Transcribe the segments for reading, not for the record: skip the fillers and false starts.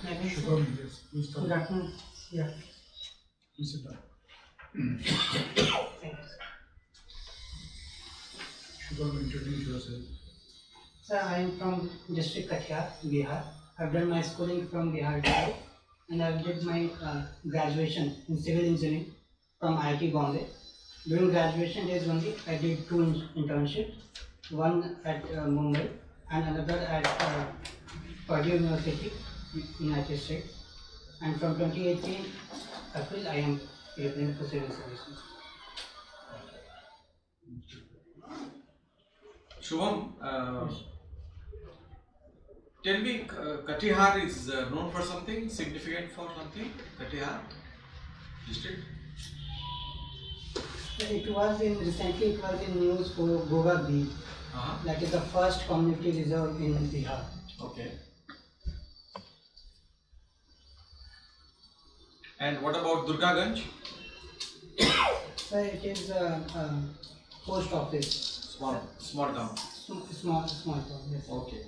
Shubham, yes, please start. Good afternoon. Yeah. Please sit down. Shubham, introduce yourself. Sir, I am from district Kathia, Bihar. I've done my schooling from Bihar itself, and I've did my graduation in civil engineering from IIT Bombay. During graduation days only, I did two internships, one at Mumbai and another at Purdue University, United States. And from 2018 April, I am preparing for civil services. Shubham, tell me, Katihar is known for something, significant for something? Katihar district? Recently it was in news for Goga Beach. That is the first community reserve in Bihar. Okay. And what about Durgaganj? Sir, it is a post office. Small town. Small town, yes. Okay.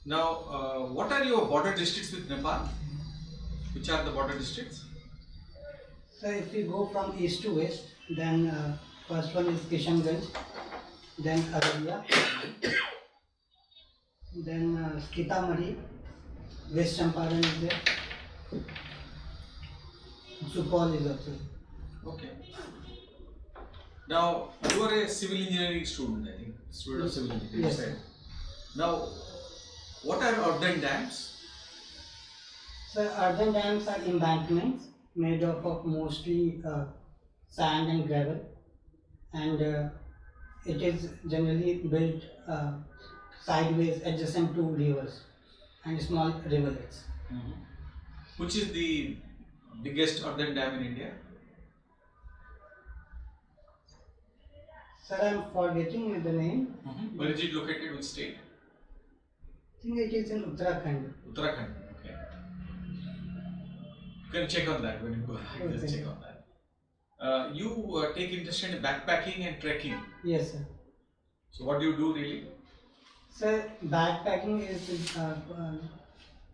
Now, what are your border districts with Nepal? Which are the border districts? So if we go from east to west, then first one is Kishanganj, then Araria, then Sitamarhi, West Champaran is there, Supal is also. Okay. Now, you are a civil engineering student, I think. Student of civil engineering. Yes. Right? Now, what are earthen dams? So earthen dams are embankments made up of mostly sand and gravel, and it is generally built sideways adjacent to rivers and small rivulets. Which is the biggest earthen dam in India? Sir, I am forgetting the name. Where is it located? Which state? I think it is in Uttarakhand. Uttarakhand. Okay. You can check on that when you go. Okay. Just check on that. You take interest in backpacking and trekking. Yes, sir. So what do you do really? Sir, backpacking is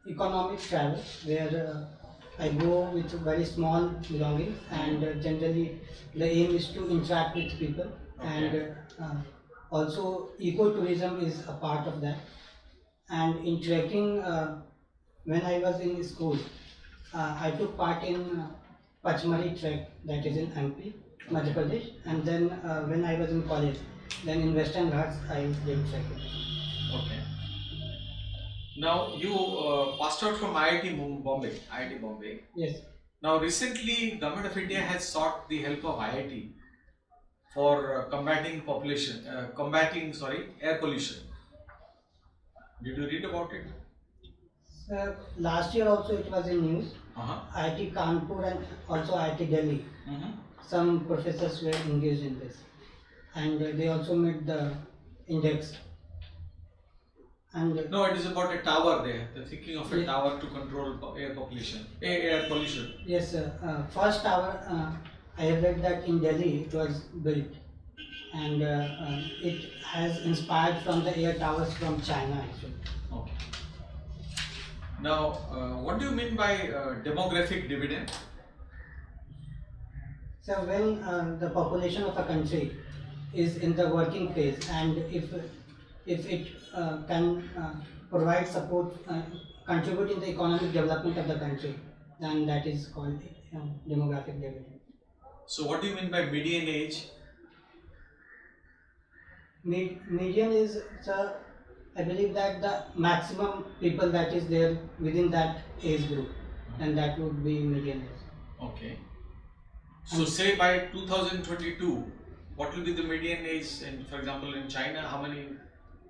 economic travel where I go with very small belongings, and generally the aim is to interact with people. Okay. And also ecotourism is a part of that. And in trekking, when I was in school, I took part in Pachmari trek, that is in MP, Madhya Pradesh, and then when I was in college, then in Western Ghats I did trekking. Okay. Now you passed out from IIT Bombay. IIT Bombay. Yes. Now recently, Government of India has sought the help of IIT for combating air pollution. Did you read about it? Sir, last year also it was in news. IIT Kanpur and also IIT Delhi. Some professors were engaged in this, and they also made the index. And no, it is about a tower there. They're thinking of a tower to control air pollution. Yes, sir. First tower, I have read that in Delhi it was built, and it has inspired from the air towers from China actually. Okay. Now, what do you mean by demographic dividend? So when the population of a country is in the working phase, and if it can provide support, contribute in the economic development of the country, then that is called demographic dividend. So what do you mean by median age? Median is, sir, I believe that the maximum people that is there within that age group, and that would be median age. Okay. So say by 2022, what will be the median age? And for example, in China, how many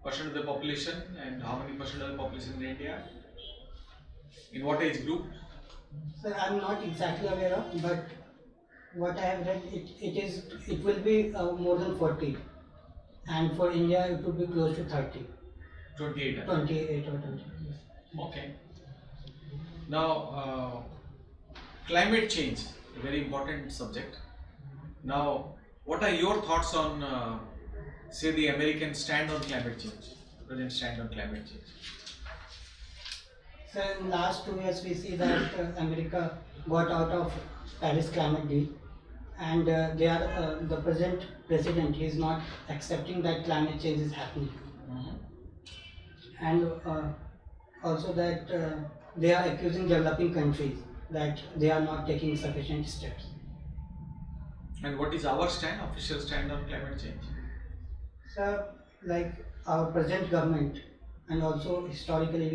percent of the population, and how many percent of the population in India? In what age group? Sir, I am not exactly aware of, but what I have read, it will be more than 40, and for India it would be close to 30. 28. 28 or 20. Yes. Okay. Now, climate change, a very important subject. Now, what are your thoughts on, say, the American stand on climate change, present stand on climate change? So in last 2 years we see that America got out of Paris climate deal, and they are the present president is not accepting that climate change is happening, and also that they are accusing developing countries that they are not taking sufficient steps. And what is our stand, official stand on climate change? So, like our present government, and also historically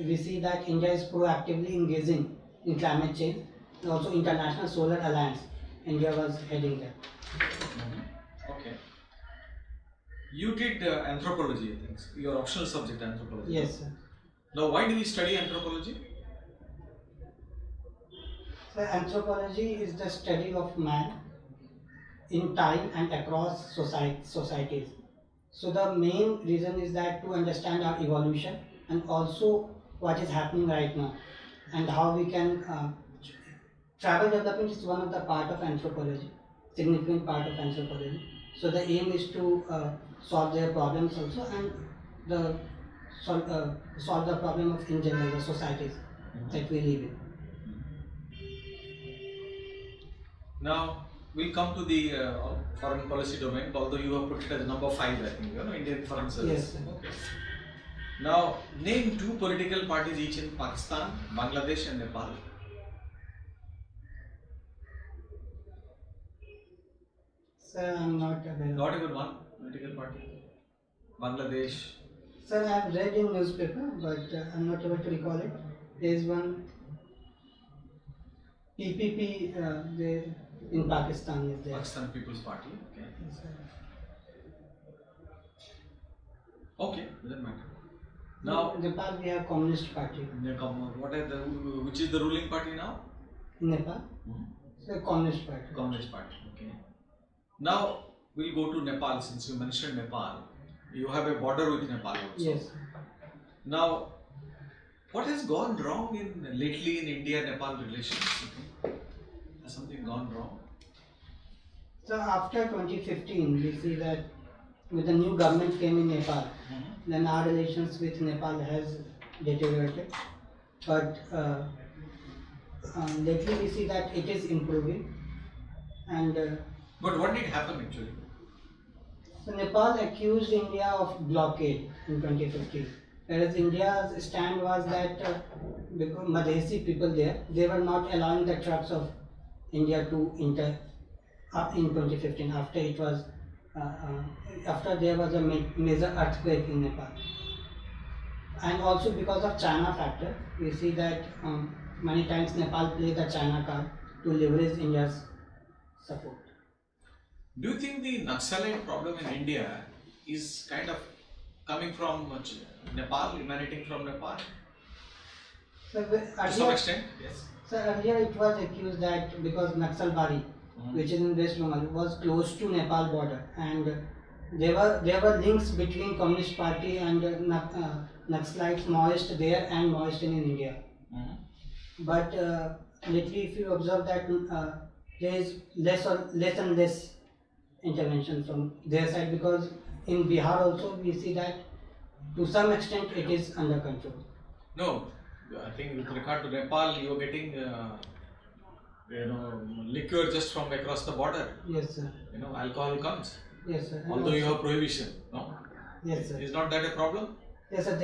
we see that India is proactively engaging in climate change, and also International Solar Alliance. India was heading that. Okay. You did anthropology, I think. Your optional subject, anthropology. Yes, sir. Now, why do we study anthropology? So, anthropology is the study of man in time and across societies. So the main reason is that to understand our evolution and also what is happening right now and how we can travel development is one of the part of anthropology, significant part of anthropology. So the aim is to solve their problems also, and the solve the problem of in general the societies that we live in. Now, we'll come to the foreign policy domain, although you have put it as number 5, I think, Indian Foreign Service. Yes. Okay. Now, name 2 political parties each in Pakistan, Bangladesh and Nepal. Sir, I'm not aware. Not even one political party. Bangladesh. Sir, I have read in newspaper, but I'm not able to recall it. There is one PPP in Pakistan is there. Pakistan People's Party. Okay. Yes, sir. Okay, doesn't matter. Now, in Nepal we have Communist Party. what are which is the ruling party now? In Nepal, so Communist Party. Communist Party. Okay. Now we'll go to Nepal, since you mentioned Nepal. You have a border with Nepal also. Yes. Now, what has gone wrong lately in India-Nepal relations? Has something gone wrong? So after 2015, we see that with the new government came in Nepal, then our relations with Nepal has deteriorated. But lately we see that it is improving. And but what did happen actually? so Nepal accused India of blockade in 2015. Whereas India's stand was that because Madhesi people there, they were not allowing the trucks of India to enter up in 2015 after it was after there was a major earthquake in Nepal. And also because of China factor, we see that many times Nepal played the China card to leverage India's support. Do you think the Naxalite problem in India is kind of coming from Nepal, emanating from Nepal? So, To some extent, yes. So earlier it was accused that because Naxalbari, which is in West Bengal, was close to Nepal border, and there were links between Communist Party and Naxalites Maoist there and Maoist in India. But lately, if you observe that there is less and less intervention from their side, because in Bihar also we see that to some extent it is under control. No, I think with regard to Nepal, you are getting liquor just from across the border. Yes, sir. Alcohol comes. Yes, sir. And Although you also- have prohibition, no? Yes, sir. Is not that a problem? Yes, sir.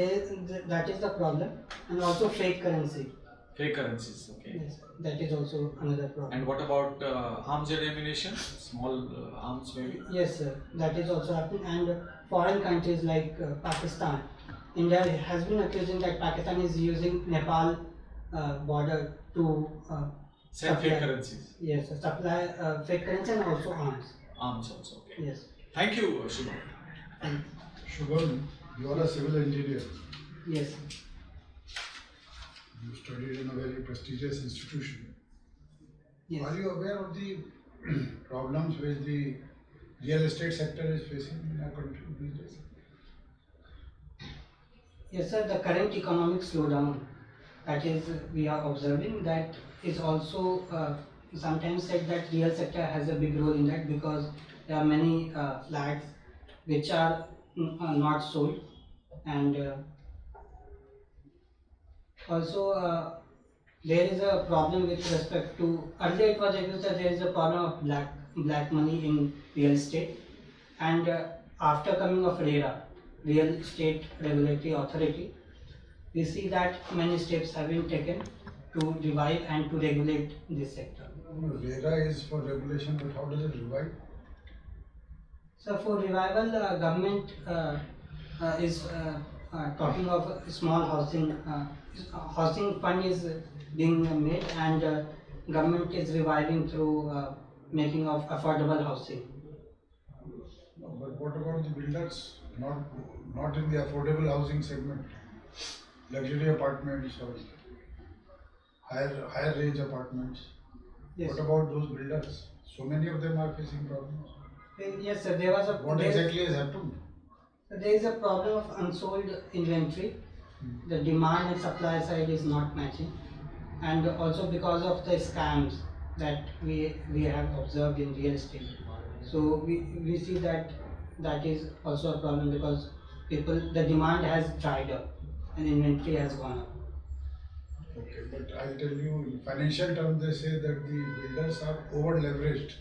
That is the problem, and also fake currency. Fake currencies, okay. Yes, that is also another problem. And what about arms and ammunition? Small arms maybe? Yes, sir. That is also happening, and foreign countries like Pakistan. India has been accusing that Pakistan is using Nepal border to Send fake supply- currencies. Yes, sir, supply fake currency and also arms. Arms also, okay. Yes. Thank you, Shubham. And Shubham, you are a civil engineer. yes, sir. You studied in a very prestigious institution. Yes. Are you aware of the problems which the real estate sector is facing in our country these days? Yes, sir. The current economic slowdown that is we are observing, that is also sometimes said that real sector has a big role in that, because there are many flats which are not sold, and Also, there is a problem with respect to earlier it was agreed that there is a problem of black money in real estate, and after coming of RERA, Real Estate Regulatory Authority, we see that many steps have been taken to revive and to regulate this sector. RERA is for regulation, but how does it revive? So for revival, government is talking of a small housing fund is being made, and government is reviving through making of affordable housing. No, but what about the builders? Not in the affordable housing segment, luxury apartments or higher range apartments. Yes. What about those builders? So many of them are facing problems. Yes, sir. There was a What exactly has happened? there is a problem of unsold inventory. The demand and supply side is not matching, and also because of the scams that we have observed in real estate. So we see that is also a problem because the demand has dried up and inventory has gone up. Okay, but I'll tell you, in financial terms, they say that the builders are over leveraged.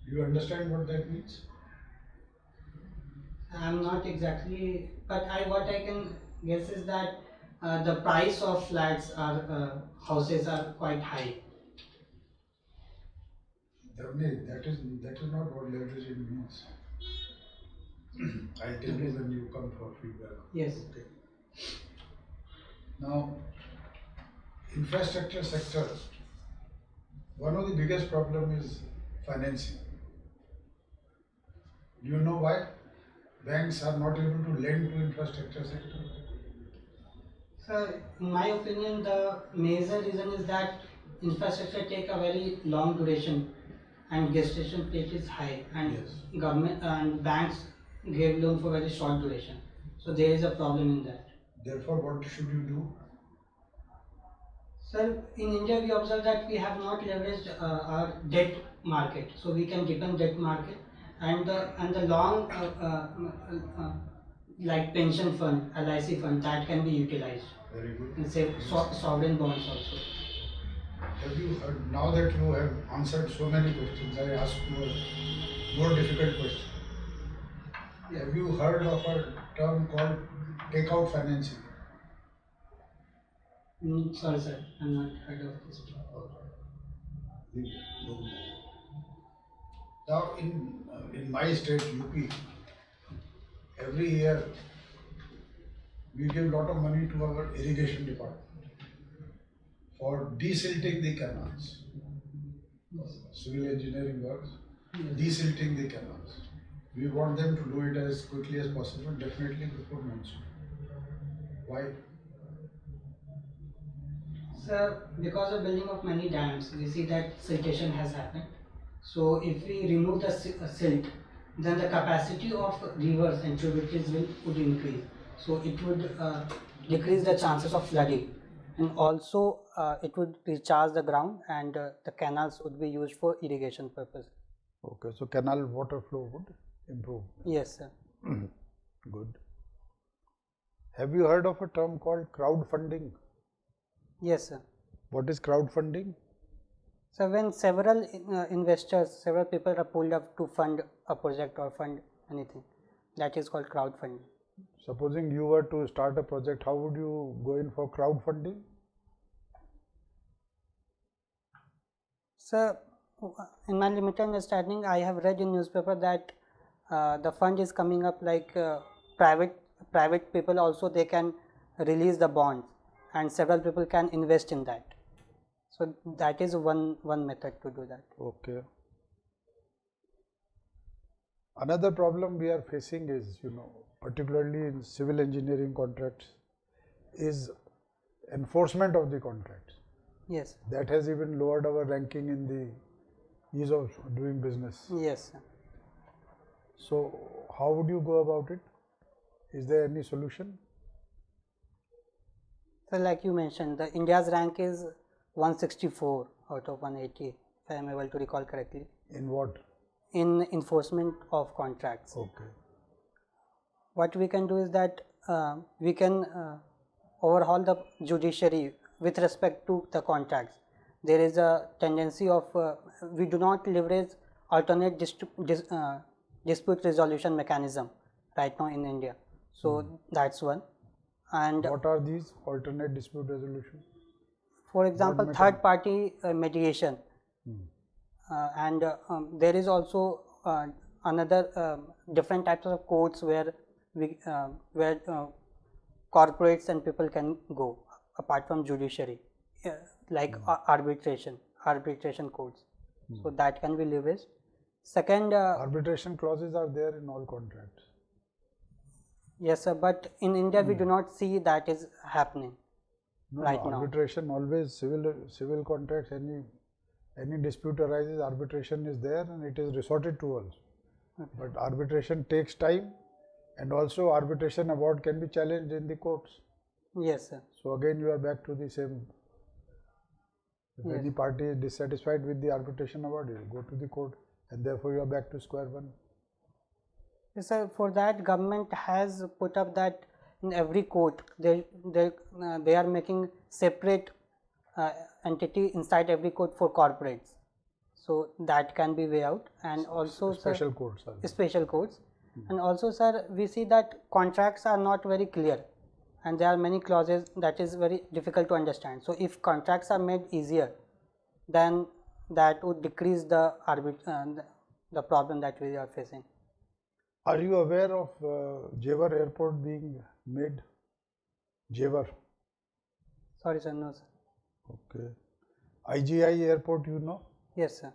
Do you understand what that means? I'm not exactly, but what I can guess is that the price of flats are houses are quite high. That is not what leveraging means. I'll tell you when you come for feedback. Yes. Okay. Now, infrastructure sector, one of the biggest problem is financing. Do you know why? Banks are not able to lend to infrastructure sector. So, in my opinion, the major reason is that infrastructure take a very long duration and gestation rate is high, and Yes. government and banks give loan for very short duration. So there is a problem in that. Therefore, what should you do? Sir, in India we observe that we have not leveraged our debt market, so we can depend debt market and the long like pension fund, LIC fund that can be utilized. Very good. And say sovereign bonds also. Have you heard, now that you have answered so many questions, I ask you a more difficult question. Have you heard of a term called takeout financing? Sorry sir, I'm not heard of this. Now in my state, UP, every year we give lot of money to our irrigation department for desilting the canals. Civil engineering works, desilting the canals. We want them to do it as quickly as possible, definitely before monsoon. Why? Sir, because of building of many dams, we see that siltation has happened. So if we remove the silt, then the capacity of rivers and tributaries would increase. So it would decrease the chances of flooding, and also it would recharge the ground, and the canals would be used for irrigation purpose. Okay, so canal water flow would improve. Yes, sir. Good. Have you heard of a term called crowdfunding? Yes, sir. What is crowdfunding? So when several investors, several people are pulled up to fund a project or fund anything, that is called crowdfunding. Supposing you were to start a project, how would you go in for crowdfunding? So, in my limited understanding, I have read in newspaper that the fund is coming up like private people also they can release the bonds, and several people can invest in that. So that is one method to do that. Okay. Another problem we are facing is, particularly in civil engineering contracts, is enforcement of the contracts. Yes. That has even lowered our ranking in the ease of doing business. Yes, sir. So how would you go about it? Is there any solution? So like you mentioned, the India's rank is 164 out of 180, if I am able to recall correctly. In what? In enforcement of contracts. Okay. What we can do is that we can overhaul the judiciary with respect to the contracts. There is a tendency of we do not leverage alternate dispute resolution mechanism right now in India. So that's one. And What are these alternate dispute resolution? for example, third party mediation. And there is also another different types of courts where corporates and people can go apart from judiciary, like arbitration courts. So that can be leveraged. Second, Arbitration clauses are there in all contracts. yes sir, but in India we do not see that is happening right now. Arbitration always civil contracts, any dispute arises, arbitration is there and it is resorted to also. But arbitration takes time, and also arbitration award can be challenged in the courts. Yes sir. So again you are back to the same. If any party is dissatisfied with the arbitration award, you will go to the court, and therefore you are back to square one. Yes sir, for that government has put up that in every court they are making separate entity inside every court for corporates. So that can be way out, and also Special courts are there. special courts. And also sir, we see that contracts are not very clear, and there are many clauses that is very difficult to understand. So if contracts are made easier, then that would decrease the problem that we are facing. Are you aware of Jewar Airport being made? Jewar. Sorry sir, no sir. Okay. IGI Airport, you know? Yes sir.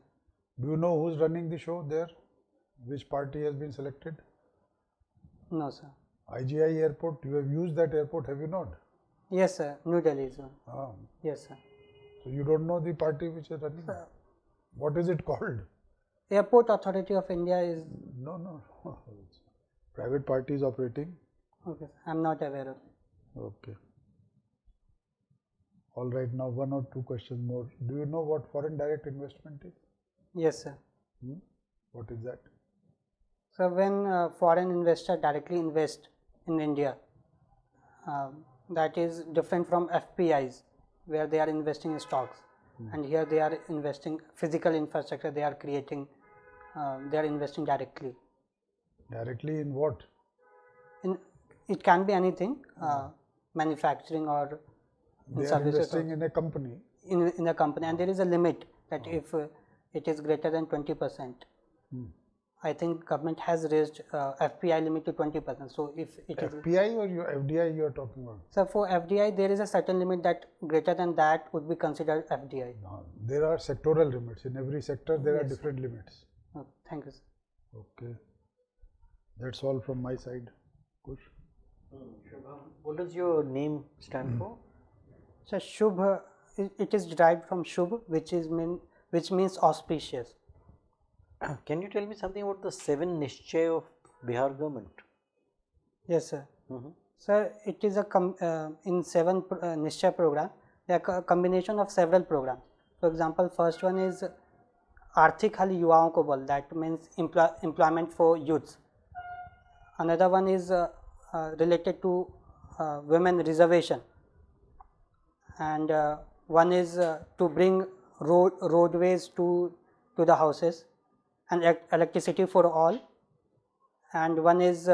Do you know who's running the show there? Which party has been selected? No sir. IGI Airport, you have used that airport, have you not? Yes sir, New Delhi sir. Yes sir. So you don't know the party which is running? What is it called? Airport Authority of India is. No. Private party is operating. Okay, I'm not aware of it. Okay. All right, now one or two questions more. Do you know what foreign direct investment is? Yes sir. What is that? So when foreign investor directly invest in India, that is different from FPIs where they are investing in stocks, and here they are investing physical infrastructure, they are creating, they are investing directly. Directly in what? It can be anything, manufacturing or they are investing in a company. In a company, and there is a limit that if it is greater than 20%. I think government has raised FPI limit to 20%. So if it is FPI or your FDI you are talking about? So for FDI there is a certain limit that greater than that would be considered FDI. No, there are sectoral limits. In every sector there are different limits. Oh, thank you sir. Okay. That's all from my side. Kush. Shubham, what does your name stand for? So Shubh, it is derived from Shubh, which means auspicious. Can you tell me something about the 7 Nishchay of Bihar government? Yes sir. Sir, it is a in 7 Nishchay program, they are a combination of several programs. For example, first one is Arthik Hal Yuvaon Ko Bal, that means employment for youths. Another one is related to women reservation, and one is to bring roadways to the houses and electricity for all, and one is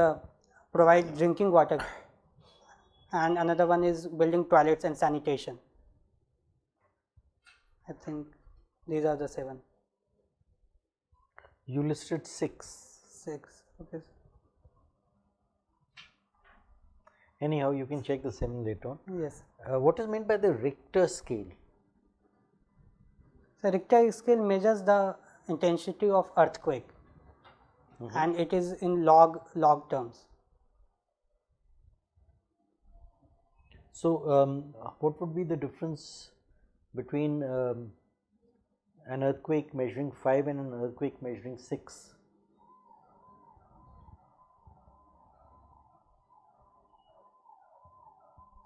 provide drinking water, and another one is building toilets and sanitation. I think these are the 7. You listed 6. 6. Okay. Anyhow, you can check the 7 later on. Yes. What is meant by the Richter scale? So Richter scale measures the intensity of earthquake, and it is in log terms. So, what would be the difference between an earthquake measuring 5 and an earthquake measuring 6?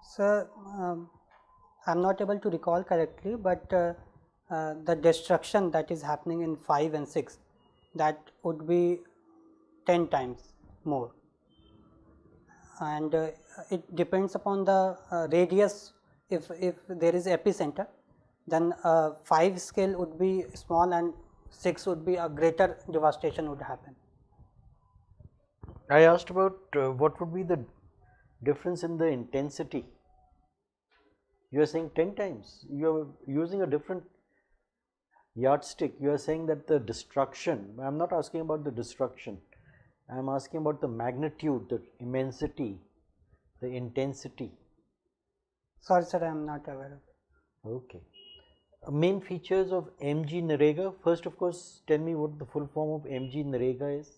Sir, I'm not able to recall correctly, but the destruction that is happening in 5 and 6, that would be 10 times more. and it depends upon the radius. If there is epicenter, then 5 scale would be small and 6 would be a greater devastation would happen. I asked about what would be the difference in the intensity. You are saying 10 times. You are using a different yardstick. You are saying that the destruction, I am not asking about the destruction, I am asking about the magnitude, the immensity, the intensity. Sorry sir, I am not aware of it. Okay. Main features of MG Narega. First, of course, tell me what the full form of MG Narega is.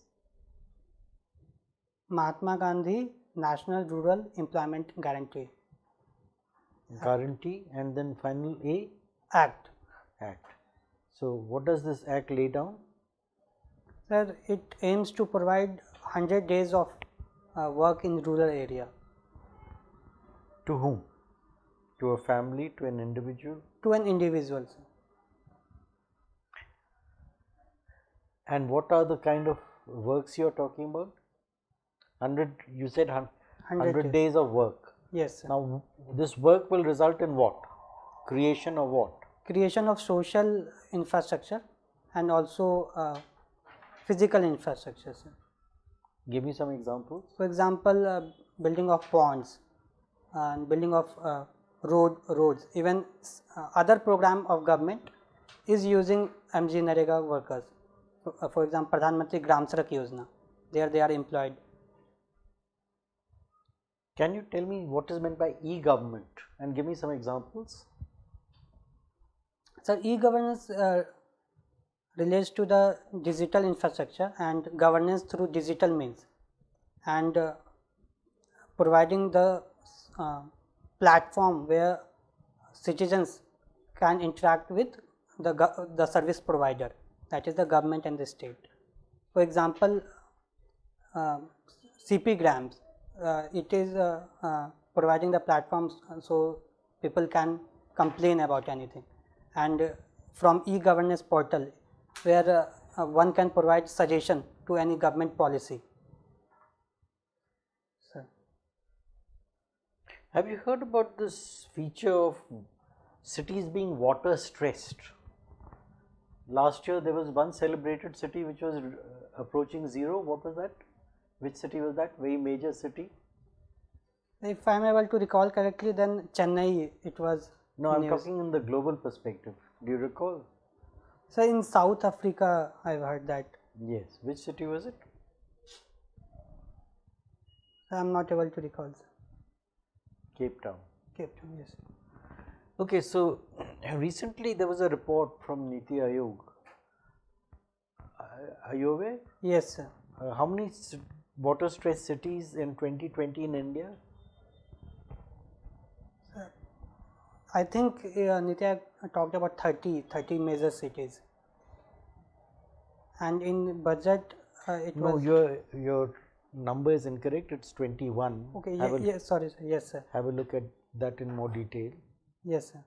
Mahatma Gandhi National Rural Employment Guarantee Guarantee, and then final A? Act. Act. So, what does this act lay down? Sir, it aims to provide 100 days of work in rural area. To whom? To a family, to an individual? To an individual, sir. And what are the kind of works you are talking about? 100, you said 100 days of work. Yes, sir. Now, this work will result in what? Creation of what? Creation of social infrastructure and also physical infrastructure, sir. Give me some examples. For example, building of ponds and building of roads. Even other program of government is using MG Narega workers. For example, Pradhan Mantri Gram Sadak Yojana. There they are employed. Can you tell me what is meant by e-government and give me some examples? Sir, e-governance relates to the digital infrastructure and governance through digital means, and providing the platform where citizens can interact with the service provider, that is the government and the state. For example, CP Grams, it is providing the platforms so people can complain about anything, and from e-governance portal where one can provide suggestion to any government policy. Sir. Have you heard about this feature of cities being water stressed? Last year there was one celebrated city which was approaching zero. What was that? Which city was that? Very major city? If I am able to recall correctly, then Chennai it was. No, I am talking in the global perspective. Do you recall? So in South Africa, I have heard that. Yes. Which city was it? I am not able to recall. Sir. Cape Town. Cape Town, yes. Okay, so recently there was a report from Niti Aayog. Are you aware? Yes, sir. How many water stressed cities in 2020 in India? I think Nitya talked about 30 major cities, and in budget it was. No, your number is incorrect. It's 21. Okay. Yes. Sorry, sir. Yes, sir. Have a look at that in more detail. Yes, sir.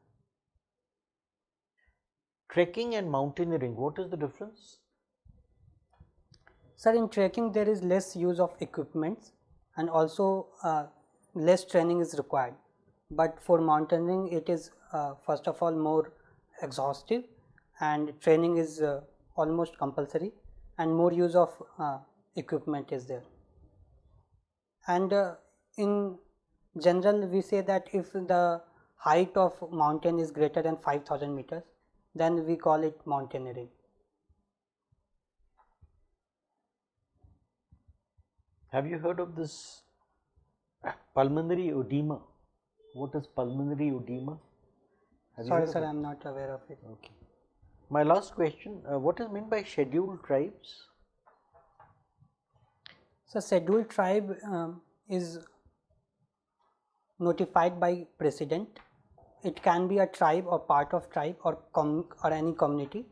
Trekking and mountaineering. What is the difference? Sir, in trekking there is less use of equipments and also less training is required. But for mountaineering, it is first of all more exhaustive, and training is almost compulsory, and more use of equipment is there. And in general, we say that if the height of mountain is greater than 5,000 meters, then we call it mountaineering. Have you heard of this pulmonary edema? What is pulmonary edema? Sorry, sir, I am not aware of it. Okay. My last question, what is meant by scheduled tribes? So, scheduled tribe is notified by president. It can be a tribe or part of tribe or any community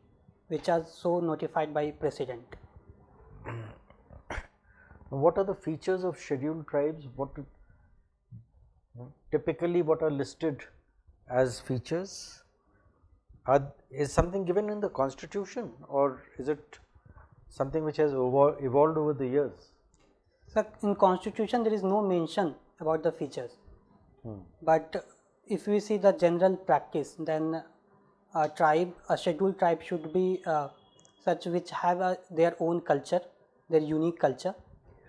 which are so notified by president. What are the features of scheduled tribes? Typically what are listed as features? Is something given in the constitution or is it something which has evolved over the years? So in constitution there is no mention about the features, but if we see the general practice, then a scheduled tribe should be such which have their own culture, their unique culture.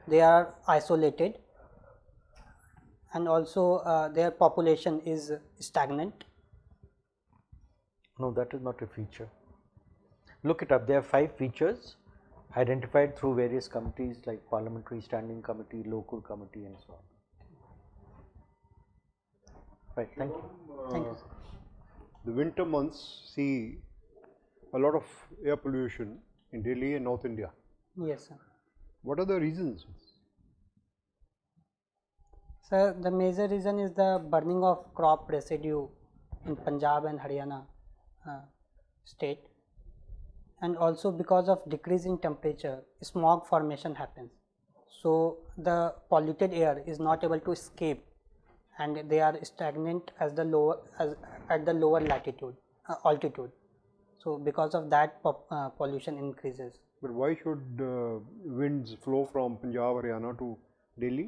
They are isolated, and also their population is stagnant. No, that is not a feature. Look it up. There are 5 features identified through various committees like Parliamentary Standing Committee, Local Committee, and so on. Right, thank you. Thank you. The winter months see a lot of air pollution in Delhi and North India. Yes, sir. What are the reasons? Sir, the major reason is the burning of crop residue in Punjab and Haryana state, and also because of decrease in temperature, smog formation happens. So the polluted air is not able to escape, and they are stagnant at the lower latitude altitude. So because of that, pollution increases. But why should winds flow from Punjab, Haryana to Delhi?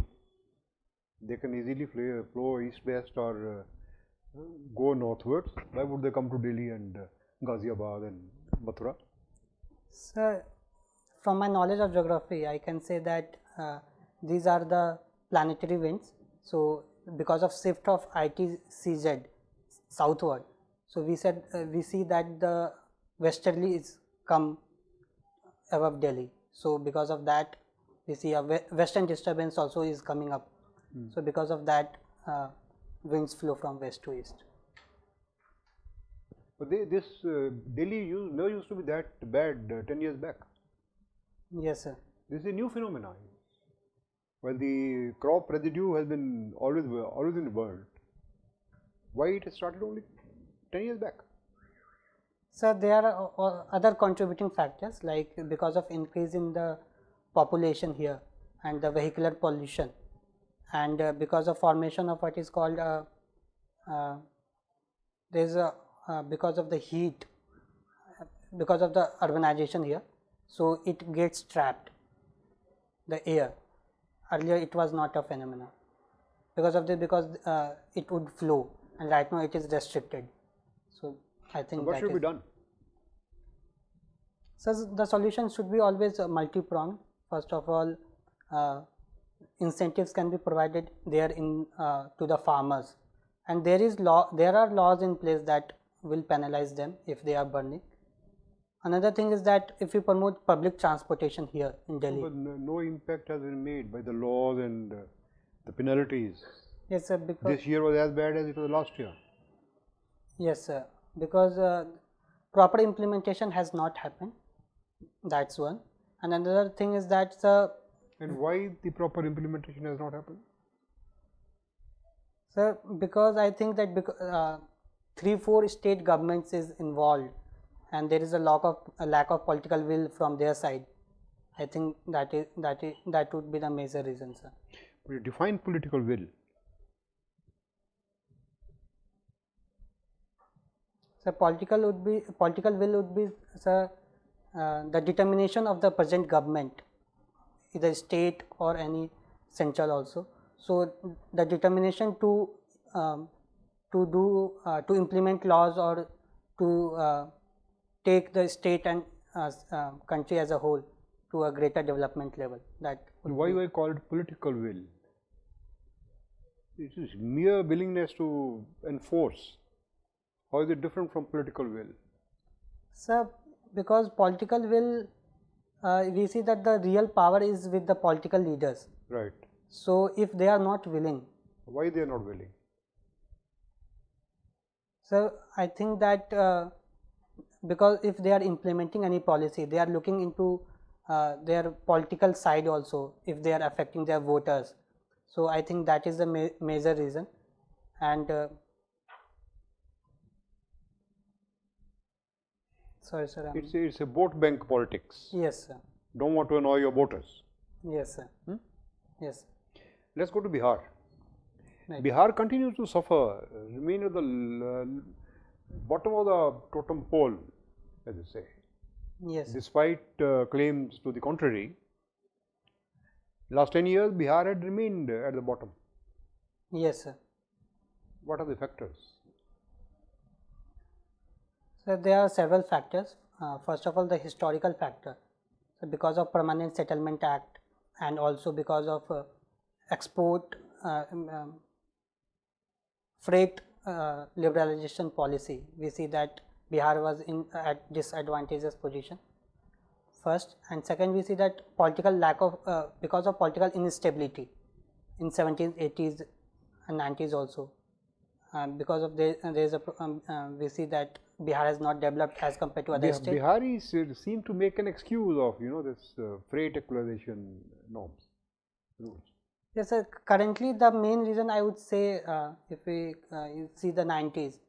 They can easily flow east-west or go northwards. Why would they come to Delhi and Ghaziabad and Mathura? Sir, from my knowledge of geography, I can say that these are the planetary winds. So because of shift of ITCZ southward, so we see that the westerly is come above Delhi. So because of that, we see a western disturbance also is coming up. So because of that, winds flow from west to east. But Delhi never used to be that bad 10 years back. Yes, sir. This is a new phenomenon. Well, the crop residue has been always in the world. Why it has started only 10 years back? Sir, there are other contributing factors, like because of increase in the population here and the vehicular pollution, and because of formation of what is called because of the heat, because of the urbanization here, so it gets trapped, the air. Earlier it was not a phenomenon because it would flow, and right now it is restricted. So I think what should be done? So the solution should be always multi-pronged. First of all, incentives can be provided there to the farmers, and there are laws in place that will penalize them if they are burning. Another thing is that if you promote public transportation here in Delhi, but no impact has been made by the laws and the penalties. Yes, sir. Because this year was as bad as it was last year. Yes, sir. Because proper implementation has not happened. That's one. And another thing is that and why the proper implementation has not happened? Sir, because I think that 3-4 state governments is involved, and there is a lack of political will from their side. I think that would be the major reason, sir. We define political will. So political will would be, sir, the determination of the present government, either state or any central also. So the determination to implement laws or to take the state and country as a whole to a greater development level. Why do I call it political will? It is mere willingness to enforce. How is it different from political will? Sir, because political will, we see that the real power is with the political leaders. Right. So if they are not willing. Why they are not willing? So I think that because if they are implementing any policy, they are looking into their political side also, if they are affecting their voters. So I think that is the major reason. And sorry, sir. It's a vote bank politics. Yes, sir. Don't want to annoy your voters. Yes, sir. Yes. Let's go to Bihar. Right. Bihar continues to suffer, remain at the bottom of the totem pole, as they say. Yes. Despite claims to the contrary, Last 10 years, Bihar had remained at the bottom. Yes, sir. What are the factors? So there are several factors. First of all, the historical factor. So because of Permanent Settlement Act and also because of export freight liberalization policy, we see that Bihar was in at disadvantageous position. First, and second, we see that political lack of because of political instability in 70s, 80s, and 90s also. Because of there is a we see that Bihar has not developed as compared to other states. Biharis seem to make an excuse of this freight equalization norms rules. Yes, sir. Currently, the main reason I would say, if we see the 90s,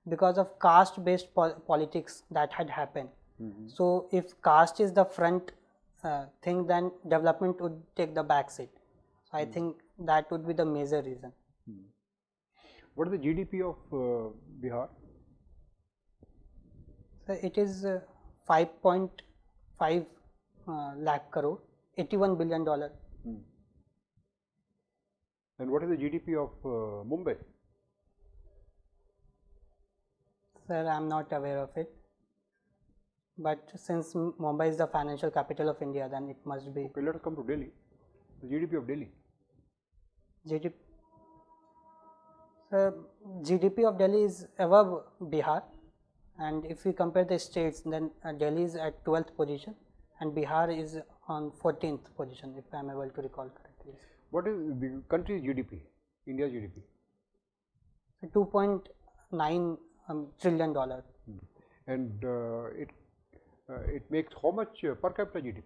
because of caste-based politics that had happened. So, if caste is the front thing, then development would take the back seat. So, I think that would be the major reason. What is the GDP of Bihar? So, it is 5.5 lakh crore, $81 billion. And what is the GDP of Mumbai? Sir, I am not aware of it. But since Mumbai is the financial capital of India, then it must be. Okay, let us come to Delhi. The GDP of Delhi. GDP. Sir, GDP of Delhi is above Bihar, and if we compare the states, then Delhi is at 12th position, and Bihar is on 14th position, if I am able to recall correctly. What is the country's GDP? India's GDP? $2.9 trillion. And it makes how much per capita GDP?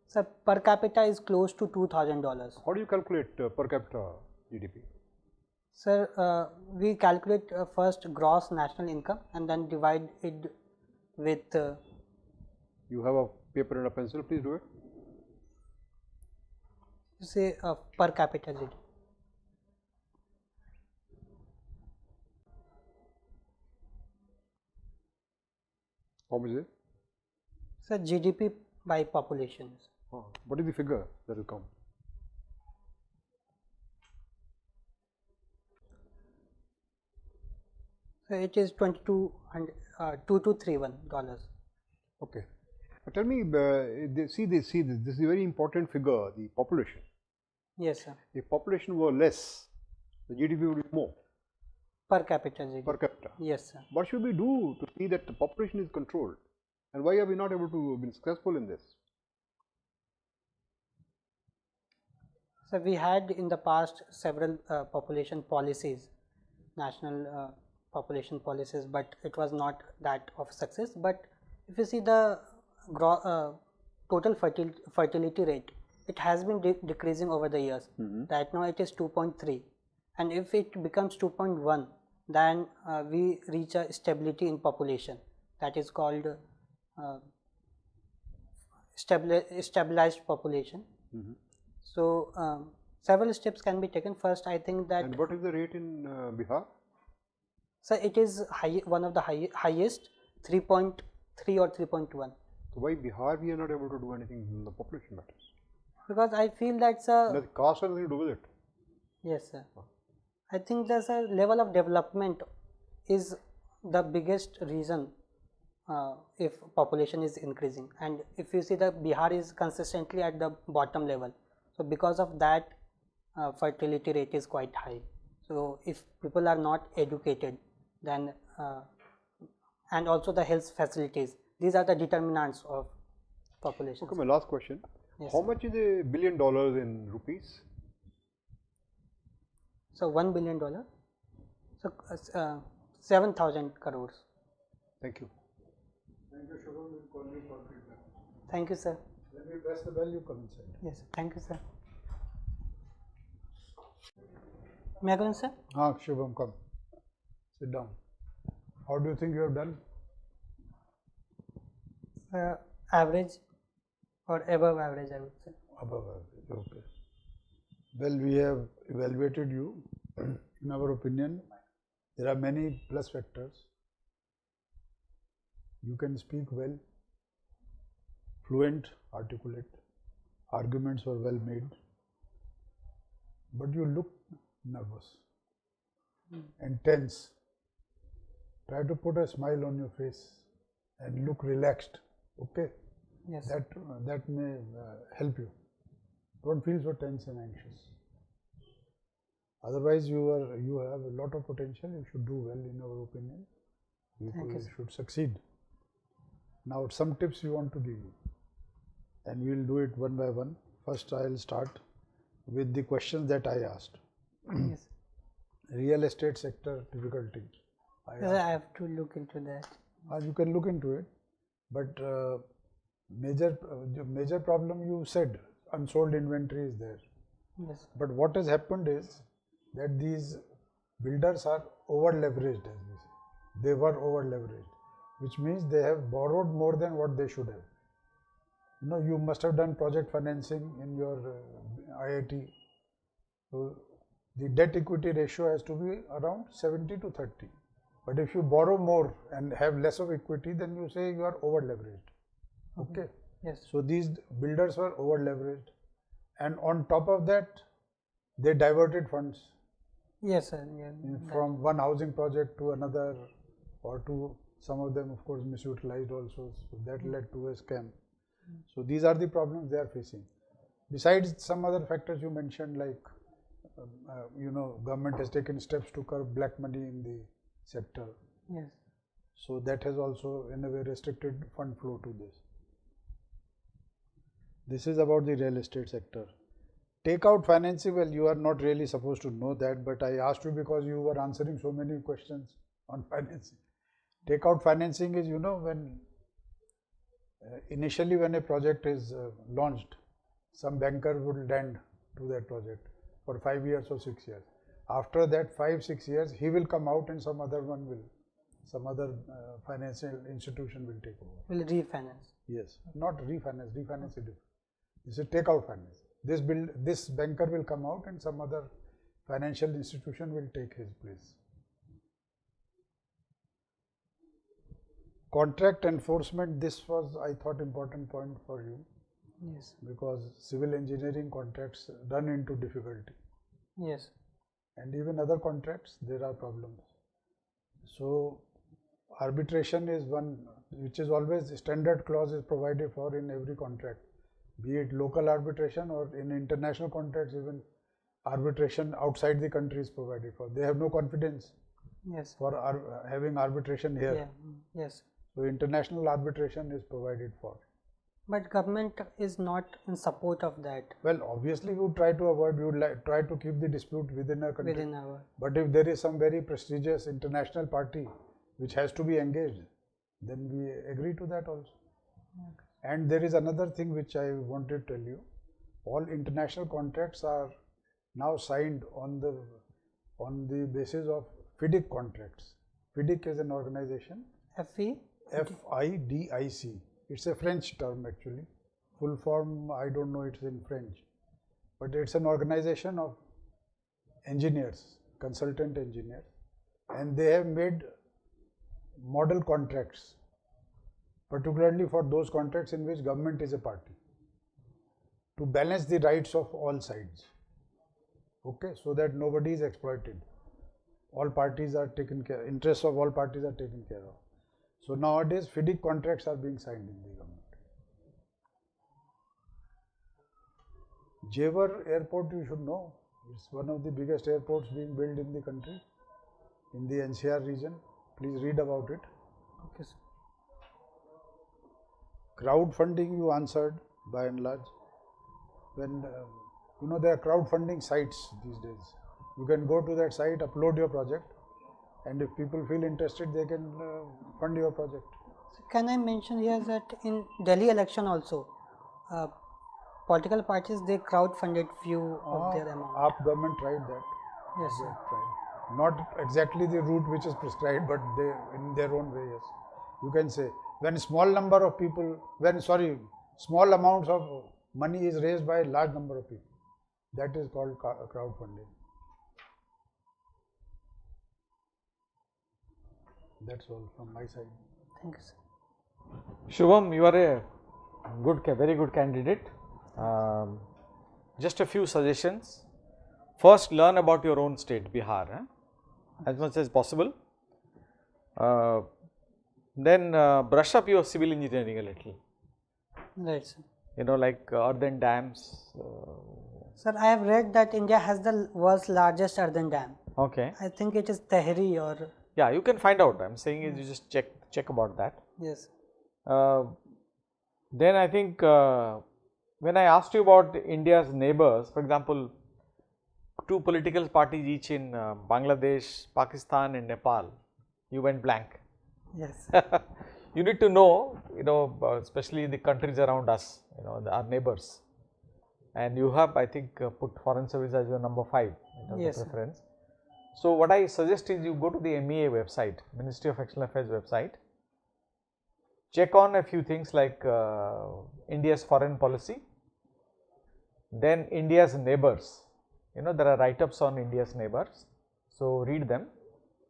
So per capita is close to $2,000. How do you calculate per capita GDP? Sir, we calculate first gross national income and then divide it with. You have a paper and a pencil, please do it. Say per capita GDP. How much is it? Sir, GDP by population. What is the figure that will come? So it is $2231. Okay. Tell me, see this. This is a very important figure, the population. Yes, sir. If population were less, the GDP would be more. Per capita GDP. Per capita. Yes, sir. What should we do to see that the population is controlled? And why are we not able to be successful in this? So we had in the past several population policies, national population policies, but it was not that of success. But if you see the total fertility rate, it has been decreasing over the years. Right now it is 2.3, and if it becomes 2.1, then we reach a stability in population. That is called stabilized population. So several steps can be taken. First, I think that. And what is the rate in Bihar? So it is one of the highest, 3.3 or 3.1. So why Bihar we are not able to do anything in the population matters? Because I feel that's a. Does caste have anything to do with it? Yes, sir. I think there's a level of development is the biggest reason if population is increasing, and if you see that Bihar is consistently at the bottom level, so because of that fertility rate is quite high. So if people are not educated, then and also the health facilities, these are the determinants of population. Okay, my last question. Yes, how sir. much is $1 billion in rupees? So $1 billion, so 7,000 crores. Thank you. Thank you, Shubham. We'll call you for feedback. Thank you, sir. When we press the bell, you come inside. Yes, thank you, sir. May I go in, sir? Shubham, come. Sit down. How do you think you have done? Average or above average, I would say. Above average, okay. Well, we have evaluated you. In our opinion, there are many plus factors. You can speak well, fluent, articulate. arguments were well made, but you look nervous and tense. Try to put a smile on your face and look relaxed. Okay, Yes. that may help you. Don't feel so tense and anxious. Otherwise, you have a lot of potential. You should do well, in our opinion. Thank you, You sir. should succeed. Now, some tips we want to give you, and we will do it one by one. First, I will start with the questions that I asked. Yes. Real estate sector difficulty. I Yes, I have to look into that. You can look into it, but major problem you said, unsold inventory is there. Yes. But what has happened is that these builders are over leveraged, as we say. They were over leveraged, which means they have borrowed more than what they should have. You know, you must have done project financing in your IIT. So the debt equity ratio has to be around 70 to 30. But if you borrow more and have less of equity, then you say you are over leveraged. Okay. Yes. So these builders were over leveraged, and on top of that, they diverted funds Yes, sir. Yeah. from one housing project to another, or to some of them, of course, misutilized also. So that led to a scam. So these are the problems they are facing. Besides some other factors you mentioned, like government has taken steps to curb black money in the sector. Yes. So that has also in a way restricted fund flow to this. This is about the real estate sector. Takeout financing, well, you are not really supposed to know that, but I asked you because you were answering so many questions on financing. Takeout financing is, when initially when a project is launched, some banker would lend to that project for 5 years or 6 years. After that 5-6 years, he will come out and some other financial institution will take over. Will refinance. Yes, not refinance. Refinance is different. This is takeout finance. This banker will come out and some other financial institution will take his place. Contract enforcement. This was, I thought, important point for you. Yes. Because civil engineering contracts run into difficulty. Yes. And even other contracts, there are problems. So arbitration is one which is always standard clause is provided for in every contract, be it local arbitration or in international contracts, even arbitration outside the country is provided for. They have no confidence Yes. for having arbitration here. Yeah. Yes. So international arbitration is provided for. But government is not in support of that. Well, obviously we would try to avoid, we would try to keep the dispute within our country. Within our. But if there is some very prestigious international party which has to be engaged, then we agree to that also. Okay. And there is another thing which I wanted to tell you. All international contracts are now signed on the basis of FIDIC contracts. FIDIC is an organization. FE? FIDIC. It's a French term actually. Full form, I don't know, it's in French. But it's an organization of engineers, consultant engineers, and they have made model contracts, particularly for those contracts in which government is a party, to balance the rights of all sides. Okay, so that nobody is exploited. All parties are taken care, interests of all parties are taken care of. So nowadays, FIDIC contracts are being signed in the government. Jewar Airport, you should know, it's one of the biggest airports being built in the country, in the NCR region. Please read about it. Okay, sir. Crowdfunding, you answered by and large. When there are crowdfunding sites these days. You can go to that site, upload your project, and if people feel interested, they can fund your project. So can I mention here that in Delhi election also, political parties, they crowd-funded few of their amount. Our government tried that. Yes, They sir. tried. Not exactly the route which is prescribed, but they, in their own way, yes. You can say when small amounts of money is raised by a large number of people, that is called crowdfunding. That's all from my side. Thank you, sir. Shubham, you are a very good candidate. Just a few suggestions. First, learn about your own state, Bihar, as much as possible. Then brush up your civil engineering a little. Right, sir. You know, like earthen dams. Sir, I have read that India has the world's largest earthen dam. Okay. I think it is Tehri or. Yeah, you can find out. I'm saying is you just check about that. Yes. Then I think when I asked you about India's neighbors, for example, two political parties each in Bangladesh, Pakistan and Nepal, you went blank. Yes. You need to know, especially the countries around us, our neighbors. And you have, I think, put foreign service as your number 5 in terms Yes, of preference. So what I suggest is you go to the MEA website, Ministry of External Affairs website, check on a few things like India's foreign policy, then India's neighbors. There are write-ups on India's neighbors, so read them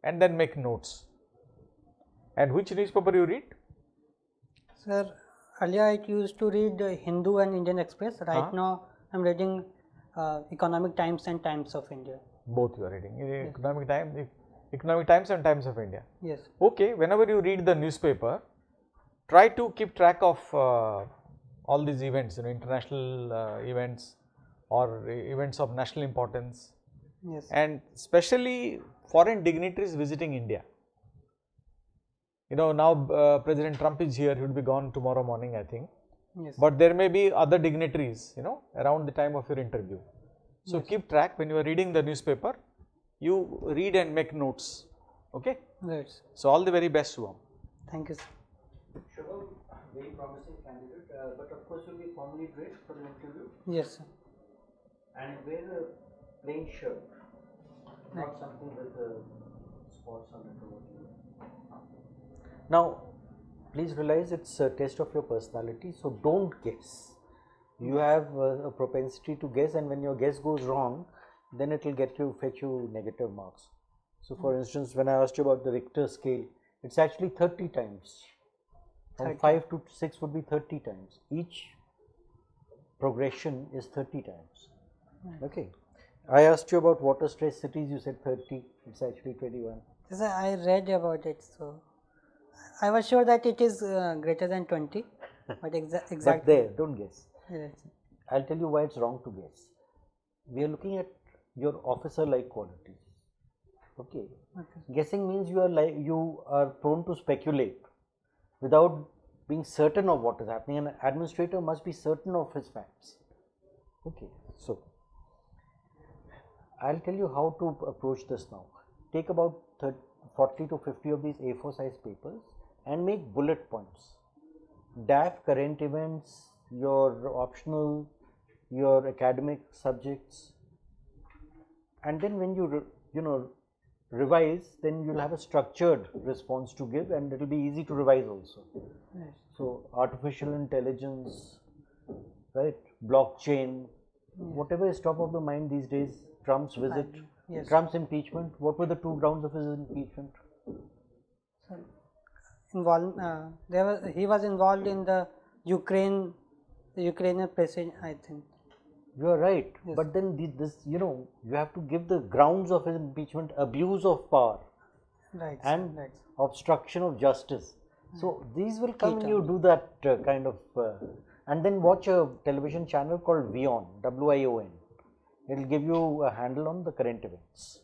and then make notes. And which newspaper you read? Sir, earlier I used to read Hindu and Indian Express. Right now I am reading Economic Times and Times of India. Both you are reading, Economic Times and Times of India. Yes. Okay, whenever you read the newspaper, try to keep track of all these events, international events or events of national importance. Yes. And especially foreign dignitaries visiting India. Now President Trump is here, he will be gone tomorrow morning, I think. Yes. But there may be other dignitaries, around the time of your interview. So keep track when you are reading the newspaper, you read and make notes. Okay? Right. So all the very best, Shubham. Thank you, sir. Shubham, very promising candidate, but of course you'll be formally dressed for the interview. Yes, sir. And wear a plain shirt, not something with spots on it or whatever. Now, please realize it's a test of your personality, so don't guess. You have a propensity to guess, and when your guess goes wrong, then it will fetch you negative marks. So, for instance, when I asked you about the Richter scale, it's actually 30 times. From 5 to 6 would be 30 times. Each progression is 30 times. Okay. I asked you about water stress cities, you said 30, it's actually 21. Sir, I read about it, so I was sure that it is greater than 20, but exactly. But there, don't guess. Yes. I'll tell you why it's wrong to guess. We are looking at your officer-like qualities. Okay. Guessing means you are prone to speculate without being certain of what is happening. An administrator must be certain of his facts. Okay. So I'll tell you how to approach this now. Take about 40 to 50 of these A4 size papers and make bullet points. DAF, current events, your optional, your academic subjects, and then when you revise, then you'll have a structured response to give, and it will be easy to revise also. Yes. So artificial intelligence, right, blockchain, whatever is top of the mind these days. Trump's visit, Yes. Trump's impeachment. What were the 2 grounds of his impeachment? He was involved in the Ukrainian president, I think. You are right, Yes. but then you have to give the grounds of his impeachment: abuse of power Right. and right. obstruction of justice. So these will come when you do that kind of, and then watch a television channel called WION, WION. It will give you a handle on the current events.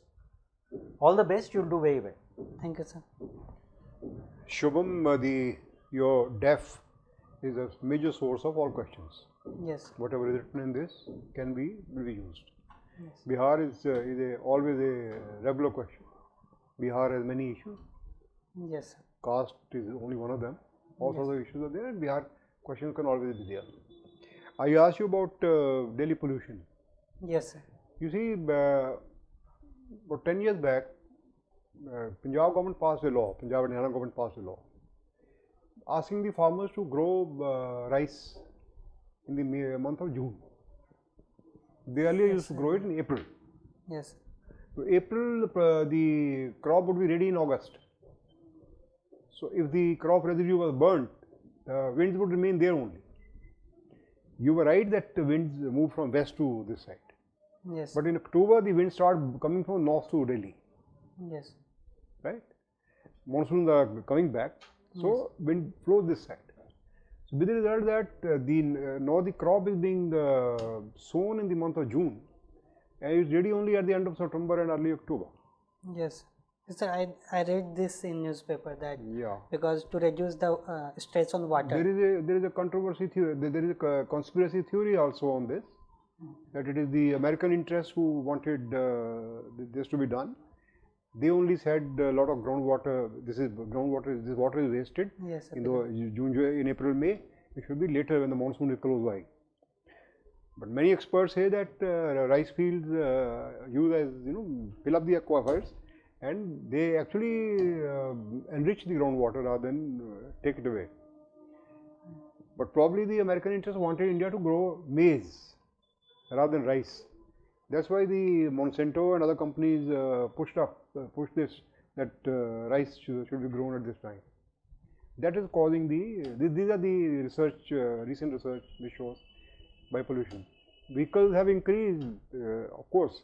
All the best, you'll do very well. Thank you, sir. Shubham, your DEF is a major source of all questions. Yes. Whatever is written in this will be used. Yes. Bihar is always a regular question. Bihar has many issues. Yes, sir. Caste is only one of them. All sorts of issues are there, and Bihar questions can always be there. I asked you about Delhi pollution. Yes, sir. You see, about 10 years back, Punjab government passed a law, Punjab and Haryana government passed a law, asking the farmers to grow rice in the month of June. They earlier used to grow it in April. Yes. So April, the crop would be ready in August. So if the crop residue was burnt, winds would remain there only. you were right that the winds move from west to this side. Yes. But in October, the winds start coming from north to Delhi, Yes. right? Monsoons are coming back, so wind flows this side. So with the result that now the crop is being sown in the month of June, and it's ready only at the end of September and early October. Yes. Sir, I read this in newspaper that Yeah. because to reduce the stress on water. There is a controversy theory. There is a conspiracy theory also on this, that it is the American interests who wanted this to be done. They only said a lot of groundwater. This water is wasted. Yes, sir. In in April, May. It should be later when the monsoon is close by. But many experts say that rice fields use as fill up the aquifers, and they actually enrich the groundwater rather than take it away. But probably the American interest wanted India to grow maize rather than rice. That's why the Monsanto and other companies pushed this, that rice should be grown at this time. That is causing these are the recent research which shows by pollution. Vehicles have increased, of course.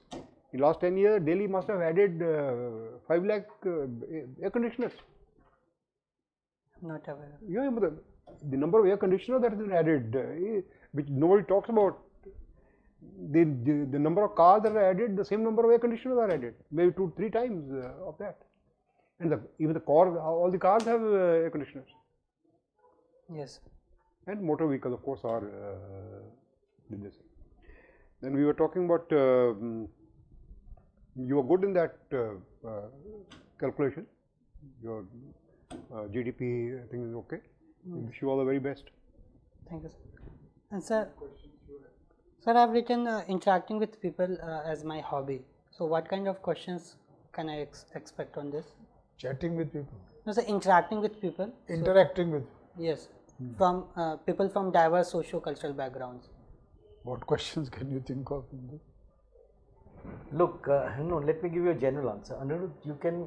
In last 10 years, Delhi must have added 5 lakh air conditioners. Not aware. Yeah, but the number of air conditioners that has been added, which nobody talks about. The number of cars that are added, the same number of air conditioners are added, maybe 2-3 times of that. And even the car, all the cars have air conditioners. Yes. And motor vehicles, of course, are in this. Then we were talking about, you are good in that calculation. Your GDP, I think, is okay. Wish you all the very best. Thank you, sir. And sir, I have written interacting with people as my hobby. So what kind of questions can I expect on this? Chatting with people. No, sir, interacting with people. Interacting with. Yes, from people from diverse socio-cultural backgrounds. What questions can you think of in this? Look, no, let me give you a general answer. Anirudh, you can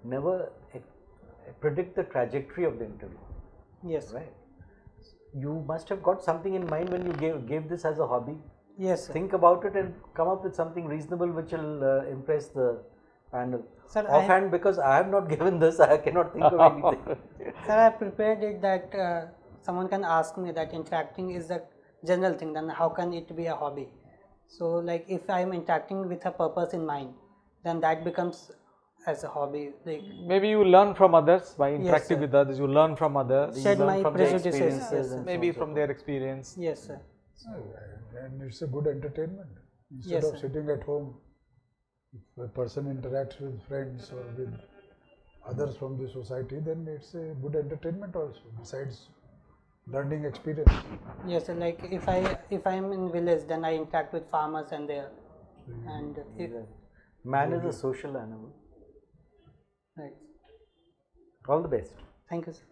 never predict the trajectory of the interview. Yes. Right. You must have got something in mind when you gave this as a hobby. Yes, sir. Think about it and come up with something reasonable which will impress the panel. Sir, offhand, because I have not given this, I cannot think of anything. Sir, I prepared it that someone can ask me that interacting is a general thing, then how can it be a hobby? So, like if I am interacting with a purpose in mind, then that becomes as a hobby. Like maybe you learn from others by interacting sir. with others. You learn from others. Shed you learn my from their prejudices. experiences, Yes, and sir. maybe from their experience. Yes, sir. And it's a good entertainment. Instead Yes, of sir. sitting at home, if a person interacts with friends or with others from the society, then it's a good entertainment also, besides learning experience. Yes, sir. Like if I am in village, then I interact with farmers and there, and Man is a social animal. right. All the best. Thank you, sir.